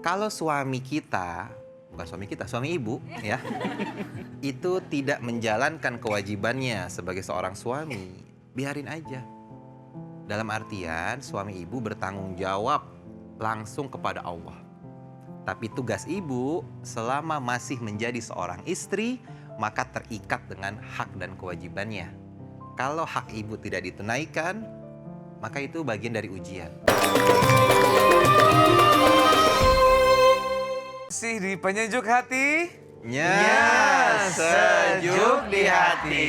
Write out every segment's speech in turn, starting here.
Kalau suami kita, bukan suami kita, suami ibu ya, itu tidak menjalankan kewajibannya sebagai seorang suami, biarin aja. Dalam artian suami ibu bertanggung jawab langsung kepada Allah. Tapi tugas ibu selama masih menjadi seorang istri, maka terikat dengan hak dan kewajibannya. Kalau hak ibu tidak ditunaikan, maka itu bagian dari ujian. Masih di penyejuk hati. Sejuk di hati.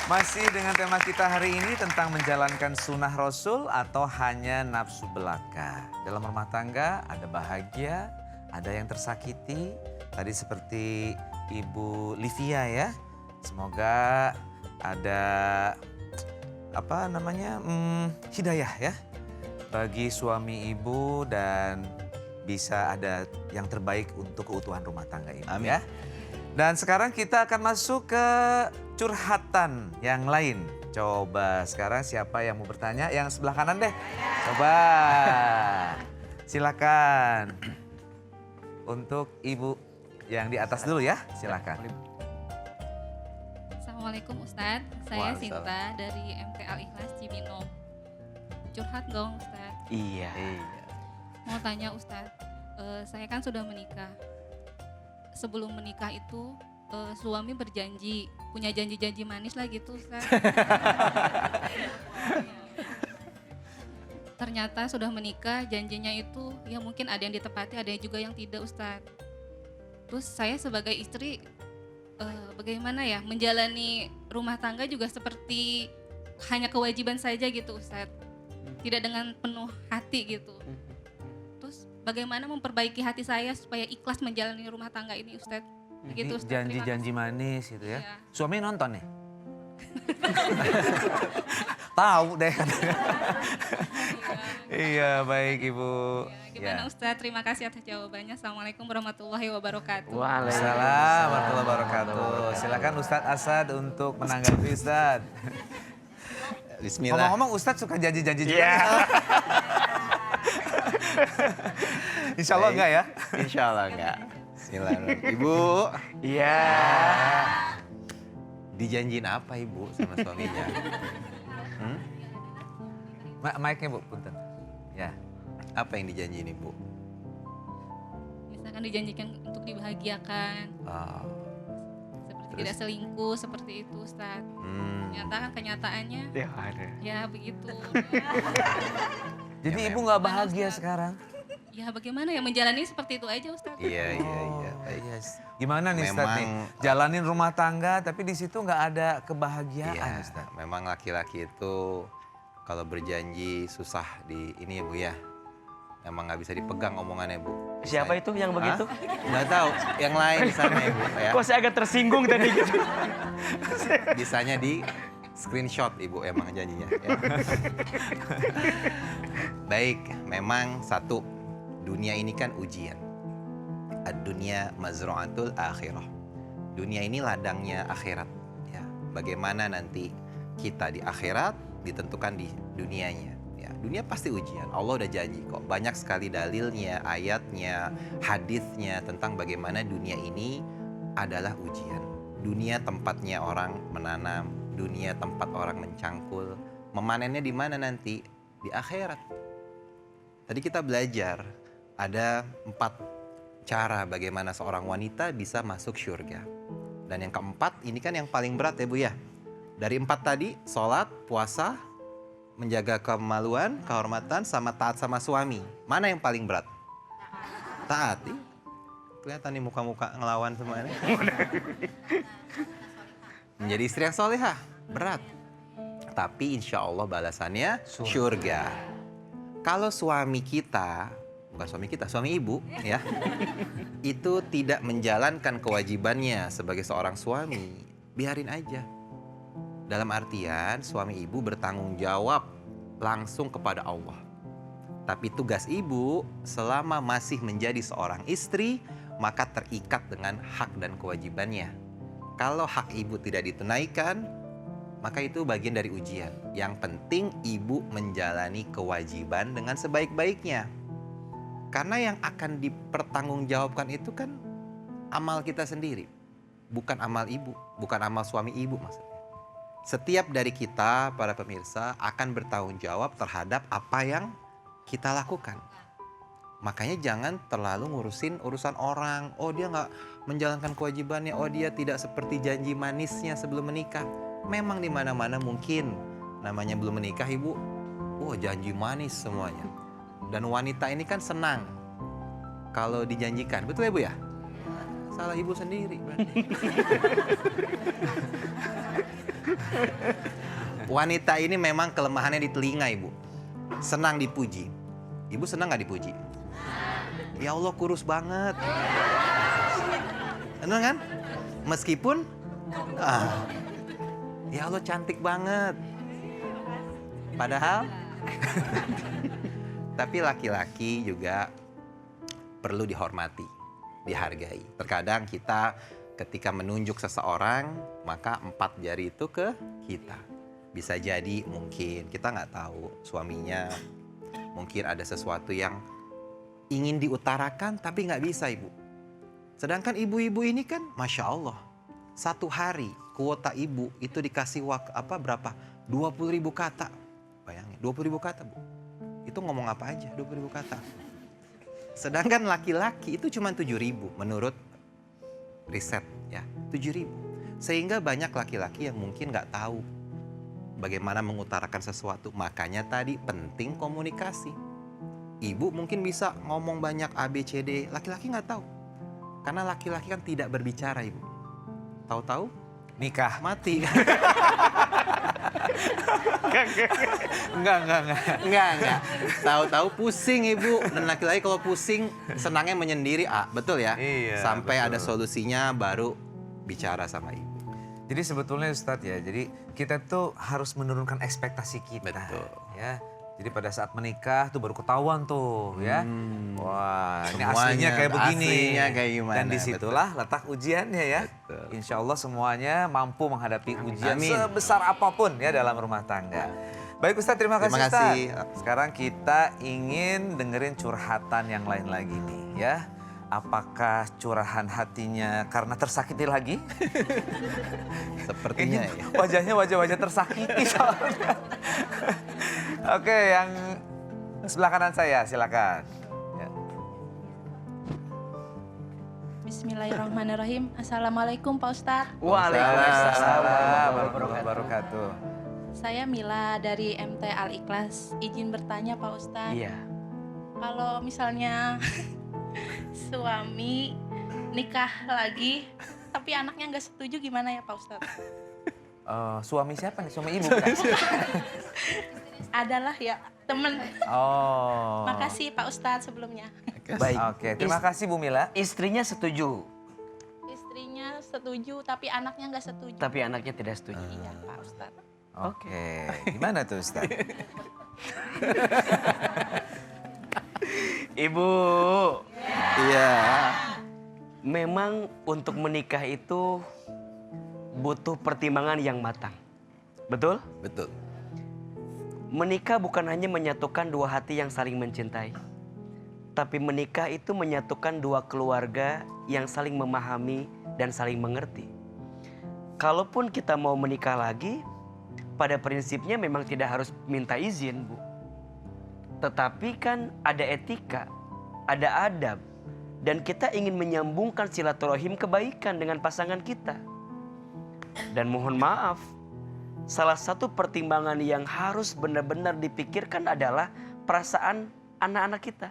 Masih dengan tema kita hari ini tentang menjalankan sunnah Rasul atau hanya nafsu belaka. Dalam rumah tangga ada bahagia, ada yang tersakiti. Tadi seperti Ibu Livia ya. Semoga ada hidayah ya bagi suami ibu dan bisa ada yang terbaik untuk keutuhan rumah tangga ibu. Amin. Ya. Dan sekarang kita akan masuk ke curhatan yang lain. Coba sekarang siapa yang mau bertanya? Yang sebelah kanan deh. Coba. Silakan. Untuk ibu yang di atas dulu ya, silakan. Assalamualaikum Ustadz, saya Waalaikumsalam. Sinta dari MT Al Ikhlas Cibinong. Curhat dong Ustadz. Iya. Mau tanya Ustadz, saya kan sudah menikah. Sebelum menikah itu suami berjanji, punya janji-janji manis lah gitu Ustadz. Ternyata sudah menikah, janjinya itu ya mungkin ada yang ditepati, ada juga yang tidak Ustadz. Terus saya sebagai istri bagaimana ya menjalani rumah tangga juga seperti hanya kewajiban saja gitu Ustadz, tidak dengan penuh hati gitu. Terus bagaimana memperbaiki hati saya supaya ikhlas menjalani rumah tangga ini Ustadz? Begitu Ustadz. Janji-janji manis gitu ya. Iya. Suami nonton nih? Tahu deh. Iya baik Ibu. Gimana Ustadz? Terima kasih atas jawabannya. Assalamualaikum warahmatullahi wabarakatuh. Waalaikumsalam warahmatullahi wabarakatuh. Silakan Ustadz Asad untuk menanggapi Ustadz. Bismillah. Ngomong-ngomong Ustadz suka janji-janji juga. Iya. Insya Allah enggak ya? Insya Allah enggak. Bismillahirrahmanirrahim. Ibu, Iya. dijanjiin apa ibu sama suaminya? Mic-nya Bu, punten. Ya. Apa yang dijanjiin ibu? Misalkan dijanjikan untuk dibahagiakan, Oh, seperti Terus? tidak selingkuh, seperti itu Ustadz. Ternyata kan kenyataannya Ya ada. ya begitu. Jadi Ya, Ibu memang. nggak bahagia sekarang? Ya bagaimana ya menjalani seperti itu aja Ustadz. iya, iya, iya. Baik. Yes. Gimana nih Ustadz nih? Memang- Jalanin rumah tangga tapi di situ nggak ada kebahagiaan Iya, Ustadz. memang laki-laki itu kalau berjanji susah di ini ya Bu ya. Emang nggak bisa dipegang omongannya Bu. Siapa itu yang begitu? Nggak tahu, yang lain di sana ya Bu ya. Kok saya agak tersinggung tadi gitu. Bisanya di screenshot Ibu emang janjinya. Ya. Baik, memang satu, dunia ini kan ujian. Ad-dunya mazra'atul akhirah. Dunia ini ladangnya akhirat. Ya, bagaimana nanti kita di akhirat ditentukan di dunianya. Ya, dunia pasti ujian. Allah udah janji kok. Banyak sekali dalilnya, ayatnya, hadisnya tentang bagaimana dunia ini adalah ujian. Dunia tempatnya orang menanam, dunia tempat orang mencangkul. Memanennya di mana nanti? Di akhirat. Tadi kita belajar ada 4 cara bagaimana seorang wanita bisa masuk surga. Dan yang keempat, ini kan yang paling berat ya Bu ya. Dari 4 tadi, sholat, puasa, menjaga kemaluan, kehormatan, sama taat sama suami. Mana yang paling berat? Taat. Ih, kelihatan nih muka-muka ngelawan semuanya. Menjadi istri yang solehah, berat. Tapi insya Allah balasannya surga. Kalau suami kita, bukan suami kita, suami ibu ya, itu tidak menjalankan kewajibannya sebagai seorang suami, biarin aja. Dalam artian suami ibu bertanggung jawab langsung kepada Allah. Tapi tugas ibu selama masih menjadi seorang istri, maka terikat dengan hak dan kewajibannya. Kalau hak ibu tidak ditunaikan, maka itu bagian dari ujian. Yang penting ibu menjalani kewajiban dengan sebaik-baiknya. Karena yang akan dipertanggungjawabkan itu kan amal kita sendiri. Bukan amal ibu, bukan amal suami ibu maksudnya. Setiap dari kita, para pemirsa, akan bertanggung jawab terhadap apa yang kita lakukan. Makanya jangan terlalu ngurusin urusan orang. Oh dia nggak menjalankan kewajibannya, oh dia tidak seperti janji manisnya sebelum menikah. Memang di mana-mana mungkin namanya belum menikah ibu, oh janji manis semuanya. Dan wanita ini kan senang kalau dijanjikan, betul ya bu ya? Salah ibu sendiri berarti. Wanita ini memang kelemahannya di telinga ibu. Senang dipuji. Ibu senang nggak dipuji? Ya Allah kurus banget. Benar kan? Meskipun ya Allah cantik banget. Padahal tapi laki-laki juga perlu dihormati, dihargai. Terkadang kita ketika menunjuk seseorang, maka 4 jari itu ke kita. Bisa jadi mungkin kita nggak tahu suaminya mungkin ada sesuatu yang ingin diutarakan tapi nggak bisa ibu. Sedangkan ibu-ibu ini kan Masya Allah. 1 hari kuota ibu itu dikasih berapa? 20.000 kata. Bayangin 20.000 kata bu. Itu ngomong apa aja 20.000 kata. Sedangkan laki-laki itu cuma 7.000 menurut riset ya. 7.000. Sehingga banyak laki-laki yang mungkin nggak tahu bagaimana mengutarakan sesuatu. Makanya tadi penting komunikasi. Ibu mungkin bisa ngomong banyak A, B, C, D. Laki-laki nggak tahu. Karena laki-laki kan tidak berbicara ibu. Tahu-tahu Nikah. mati. Enggak. Tahu-tahu pusing ibu. Dan laki-laki kalau pusing senangnya menyendiri. Betul ya? Iya, Sampai betul. ada solusinya baru bicara sama ibu. Jadi sebetulnya Ustadz ya, jadi kita tuh harus menurunkan ekspektasi kita. Betul. Ya. Jadi pada saat menikah tuh baru ketahuan tuh ya. Wah ini Semuanya, aslinya kayak begini. aslinya kayak gimana, Dan disitulah letak ujiannya ya. Betul. Insya Allah semuanya mampu menghadapi ujian Amin. sebesar apapun ya dalam rumah tangga. Baik Ustadz, terima kasih Terima kasih. Ustadz. Sekarang kita ingin dengerin curhatan yang lain lagi nih ya. Apakah curahan hatinya karena tersakiti lagi? Sepertinya Kayaknya ya. wajahnya wajah-wajah tersakiti soalnya. Oke, yang sebelah kanan saya, silakan. Ya. Bismillahirrahmanirrahim. Assalamualaikum Pak Ustadz. Waalaikumsalam warahmatullahi wabarakatuh. Saya Mila dari MT Al-Ikhlas. Izin bertanya Pak Ustadz. Iya. Kalau misalnya suami nikah lagi tapi anaknya nggak setuju gimana ya Pak Ustadz? Suami siapa nih? Suami ibu kan? Adalah ya temen. Oh. Makasih Pak Ustadz sebelumnya. Baik. Oke, terima kasih Bu Mila. Istrinya setuju, Istrinya setuju tapi anaknya nggak setuju. tapi anaknya tidak setuju. Iya Pak Ustadz. Oke, gimana tuh Ustaz? Ibu, Iya. memang untuk menikah itu butuh pertimbangan yang matang. Betul? Betul. Menikah bukan hanya menyatukan 2 hati yang saling mencintai. Tapi menikah itu menyatukan 2 keluarga yang saling memahami dan saling mengerti. Kalaupun kita mau menikah lagi, pada prinsipnya memang tidak harus minta izin, Bu. Tetapi kan ada etika, ada adab. Dan kita ingin menyambungkan silaturahim kebaikan dengan pasangan kita. Dan mohon maaf, salah satu pertimbangan yang harus benar-benar dipikirkan adalah perasaan anak-anak kita.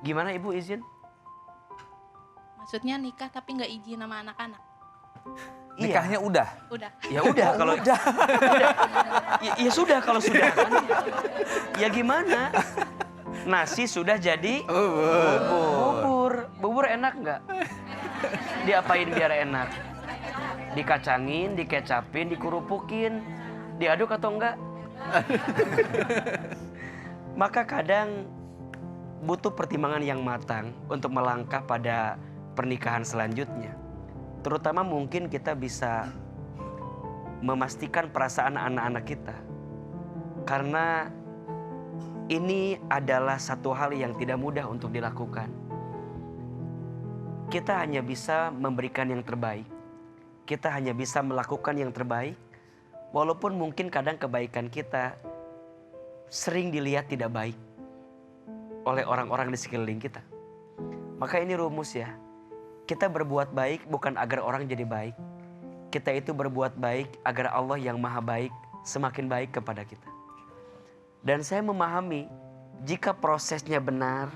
Gimana Ibu izin? Maksudnya nikah tapi nggak izin sama anak-anak. Nikahnya udah? Udah. Ya udah kalau udah. Ya sudah kalau sudah kan. Ya gimana? Nasi sudah jadi bubur enak nggak? Diapain biar enak? Dikacangin, dikecapin, dikurupukin, diaduk atau enggak? Maka kadang butuh pertimbangan yang matang untuk melangkah pada pernikahan selanjutnya. Terutama mungkin kita bisa memastikan perasaan anak-anak kita. Karena ini adalah satu hal yang tidak mudah untuk dilakukan. Kita hanya bisa memberikan yang terbaik. Kita hanya bisa melakukan yang terbaik. Walaupun mungkin kadang kebaikan kita sering dilihat tidak baik oleh orang-orang di sekeliling kita. Maka ini rumus ya. Kita berbuat baik bukan agar orang jadi baik. Kita itu berbuat baik agar Allah yang maha baik semakin baik kepada kita. Dan saya memahami jika prosesnya benar,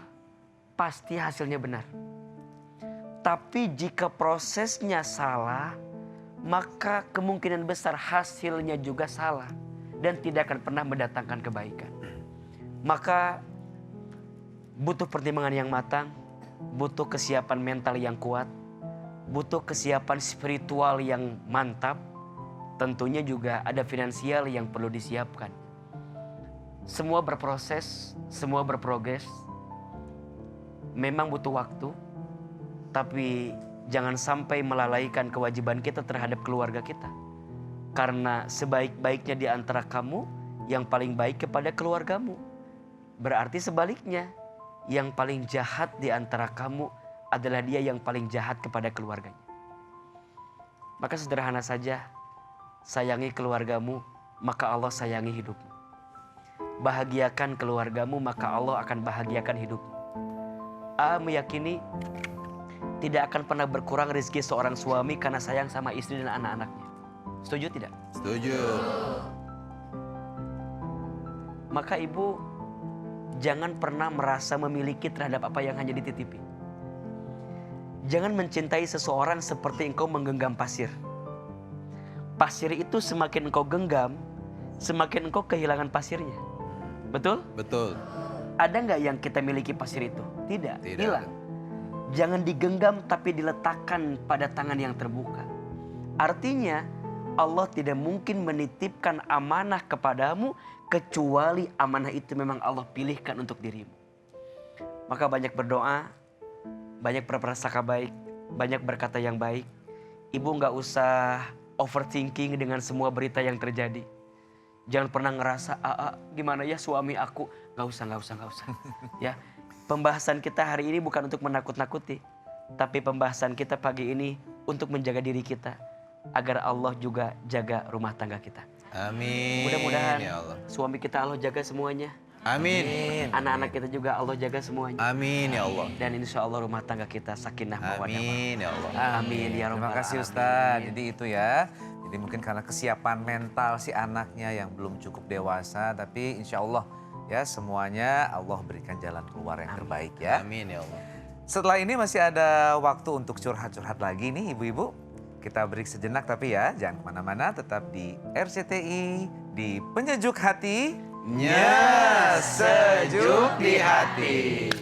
pasti hasilnya benar. Tapi jika prosesnya salah, maka kemungkinan besar hasilnya juga salah dan tidak akan pernah mendatangkan kebaikan. Maka butuh pertimbangan yang matang, butuh kesiapan mental yang kuat, butuh kesiapan spiritual yang mantap, tentunya juga ada finansial yang perlu disiapkan. Semua berproses, semua berprogres. Memang butuh waktu, tapi jangan sampai melalaikan kewajiban kita terhadap keluarga kita. Karena sebaik-baiknya di antara kamu, yang paling baik kepada keluargamu. Berarti sebaliknya, yang paling jahat di antara kamu adalah dia yang paling jahat kepada keluarganya. Maka sederhana saja, sayangi keluargamu, maka Allah sayangi hidupmu. Bahagiakan keluargamu, maka Allah akan bahagiakan hidupmu. Meyakini tidak akan pernah berkurang rezeki seorang suami karena sayang sama istri dan anak-anaknya. Setuju tidak? Setuju. Maka ibu jangan pernah merasa memiliki terhadap apa yang hanya dititipi. Jangan mencintai seseorang seperti engkau menggenggam pasir. Pasir itu semakin engkau genggam, semakin engkau kehilangan pasirnya. Betul? Betul. Ada nggak yang kita miliki pasir itu? Tidak, Tidak. hilang. Jangan digenggam tapi diletakkan pada tangan yang terbuka. Artinya Allah tidak mungkin menitipkan amanah kepadamu kecuali amanah itu memang Allah pilihkan untuk dirimu. Maka banyak berdoa, banyak berprasangka baik, banyak berkata yang baik. Ibu nggak usah overthinking dengan semua berita yang terjadi. Jangan pernah ngerasa, gimana ya suami aku. Nggak usah. Ya, pembahasan kita hari ini bukan untuk menakut-nakuti, tapi pembahasan kita pagi ini untuk menjaga diri kita agar Allah juga jaga rumah tangga kita. Amin. Mudah-mudahan Ya Allah. suami kita Allah jaga semuanya. Amin. Anak-anak kita juga Allah jaga semuanya. Amin ya Allah. Dan insya Allah rumah tangga kita sakinah mawaddah. Amin ya Allah. Amin ya Terima rabbal kasih alamin. Ustaz. Jadi itu ya. Jadi mungkin karena kesiapan mental si anaknya yang belum cukup dewasa, tapi insya Allah ya semuanya Allah berikan jalan keluar yang terbaik ya. Amin ya Allah. Setelah ini masih ada waktu untuk curhat-curhat lagi nih ibu-ibu. Kita break sejenak tapi ya jangan kemana-mana, tetap di RCTI, di Penyejuk Hati. Nya sejuk di hati.